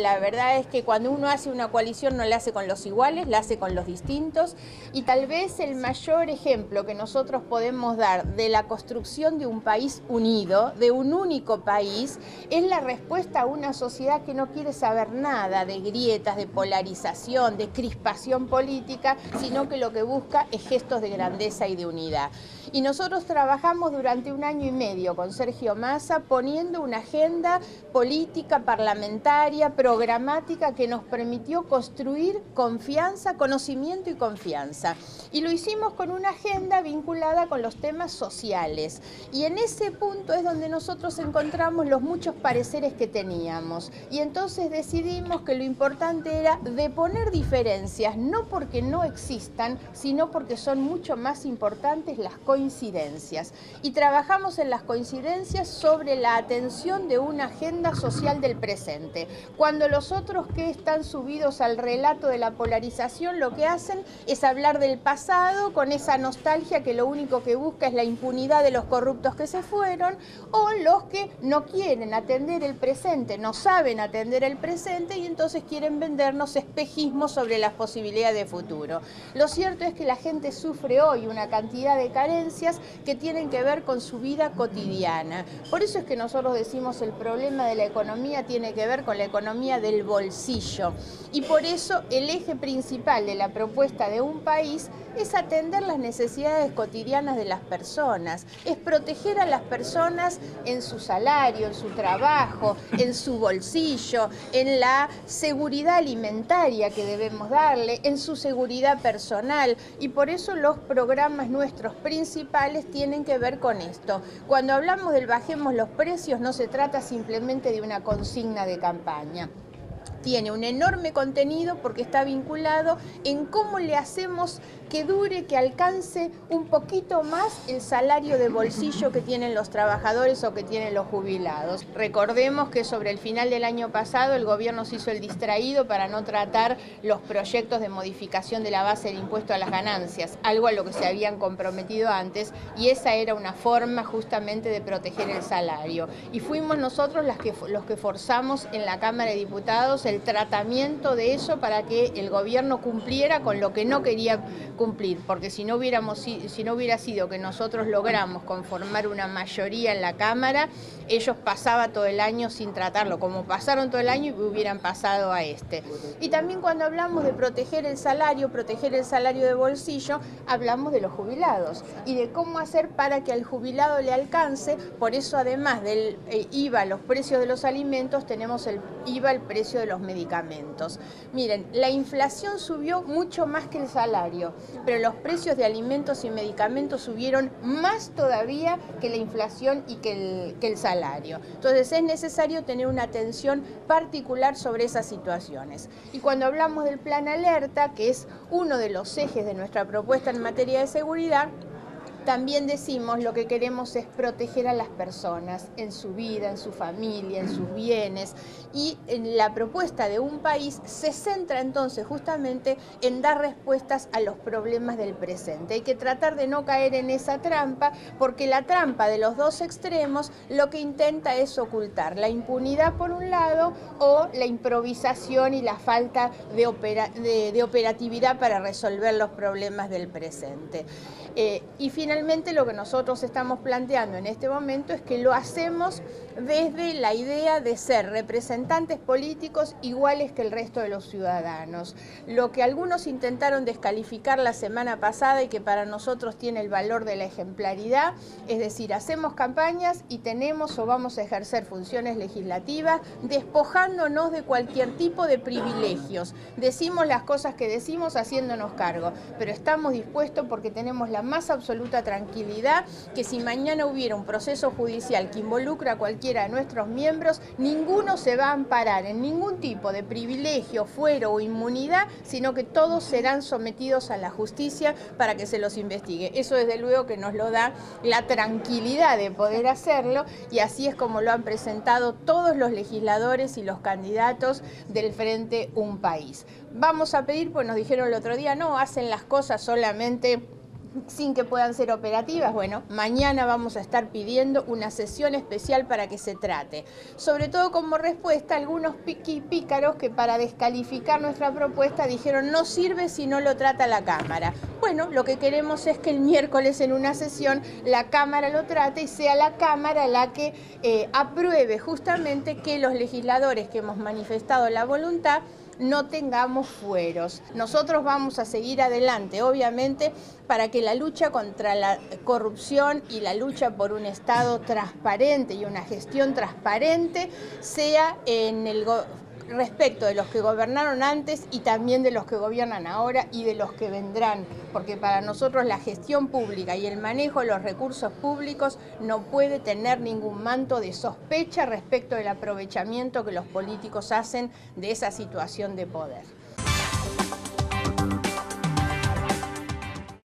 La verdad es que cuando uno hace una coalición no la hace con los iguales, la hace con los distintos, y tal vez el mayor ejemplo que nosotros podemos dar de la construcción de un país unido, de un único país, es la respuesta a una sociedad que no quiere saber nada de grietas, de polarización, de crispación política, sino que lo que busca es gestos de grandeza y de unidad. Y nosotros trabajamos durante 1 año y medio con Sergio Massa poniendo una agenda política, parlamentaria, programática que nos permitió construir confianza, conocimiento y confianza. Y lo hicimos con una agenda vinculada con los temas sociales. Y en ese punto es donde nosotros encontramos los muchos pareceres que teníamos. Y entonces decidimos que lo importante era deponer diferencias, no porque no existan, sino porque son mucho más importantes las coincidencias. Y trabajamos en las coincidencias sobre la atención de una agenda social del presente. Cuando los otros que están subidos al relato de la polarización lo que hacen es hablar del pasado con esa nostalgia que lo único que busca es la impunidad de los corruptos que se fueron, o los que no quieren atender el presente, no saben atender el presente y entonces quieren vendernos espejismos sobre las posibilidades de futuro. Lo cierto es que la gente sufre hoy una cantidad de carencias que tienen que ver con su vida cotidiana. Por eso es que nosotros decimos el problema de la economía tiene que ver con la economía del bolsillo. Y por eso el eje principal de la propuesta de un país es atender las necesidades cotidianas de las personas, es proteger a las personas en su salario, en su trabajo, en su bolsillo, en la seguridad alimentaria que debemos darle, en su seguridad personal, y por eso los programas nuestros principales tienen que ver con esto. Cuando hablamos del bajemos los precios no se trata simplemente de una consigna de campaña. Tiene un enorme contenido porque está vinculado en cómo le hacemos que dure, que alcance un poquito más el salario de bolsillo que tienen los trabajadores o que tienen los jubilados. Recordemos que sobre el final del año pasado el gobierno se hizo el distraído para no tratar los proyectos de modificación de la base del impuesto a las ganancias, algo a lo que se habían comprometido antes, y esa era una forma justamente de proteger el salario. Y fuimos nosotros los que forzamos en la Cámara de Diputados el tratamiento de eso para que el gobierno cumpliera con lo que no quería cumplir, porque si no hubiera sido que nosotros logramos conformar una mayoría en la Cámara, ellos pasaban todo el año sin tratarlo, como pasaron todo el año y hubieran pasado a este. Y también cuando hablamos de proteger el salario de bolsillo, hablamos de los jubilados y de cómo hacer para que al jubilado le alcance. Por eso, además del IVA, los precios de los alimentos, tenemos el IVA, el precio de los medicamentos. Miren, la inflación subió mucho más que el salario, pero los precios de alimentos y medicamentos subieron más todavía que la inflación y que el salario. Entonces es necesario tener una atención particular sobre esas situaciones. Y cuando hablamos del plan alerta, que es uno de los ejes de nuestra propuesta en materia de seguridad, también decimos lo que queremos es proteger a las personas en su vida, en su familia, en sus bienes, y en la propuesta de un país se centra entonces justamente en dar respuestas a los problemas del presente. Hay que tratar de no caer en esa trampa, porque la trampa de los dos extremos lo que intenta es ocultar la impunidad por un lado o la improvisación y la falta de operatividad para resolver los problemas del presente. Y finalmente lo que nosotros estamos planteando en este momento es que lo hacemos desde la idea de ser representantes políticos iguales que el resto de los ciudadanos. Lo que algunos intentaron descalificar la semana pasada y que para nosotros tiene el valor de la ejemplaridad, es decir, hacemos campañas y tenemos o vamos a ejercer funciones legislativas despojándonos de cualquier tipo de privilegios. Decimos las cosas que decimos haciéndonos cargo, pero estamos dispuestos porque tenemos la más absoluta tranquilidad que si mañana hubiera un proceso judicial que involucra a cualquiera de nuestros miembros, ninguno se va a amparar en ningún tipo de privilegio, fuero o inmunidad, sino que todos serán sometidos a la justicia para que se los investigue. Eso desde luego que nos lo da la tranquilidad de poder hacerlo, y así es como lo han presentado todos los legisladores y los candidatos del Frente Un País. Vamos a pedir, pues nos dijeron el otro día, no, hacen las cosas solamente sin que puedan ser operativas. Bueno, mañana vamos a estar pidiendo una sesión especial para que se trate. Sobre todo como respuesta a algunos pícaros que para descalificar nuestra propuesta dijeron no sirve si no lo trata la Cámara. Bueno, lo que queremos es que el miércoles en una sesión la Cámara lo trate y sea la Cámara la que apruebe justamente que los legisladores que hemos manifestado la voluntad no tengamos fueros. Nosotros vamos a seguir adelante, obviamente, para que la lucha contra la corrupción y la lucha por un Estado transparente y una gestión transparente sea en el respecto de los que gobernaron antes y también de los que gobiernan ahora y de los que vendrán, porque para nosotros la gestión pública y el manejo de los recursos públicos no puede tener ningún manto de sospecha respecto del aprovechamiento que los políticos hacen de esa situación de poder.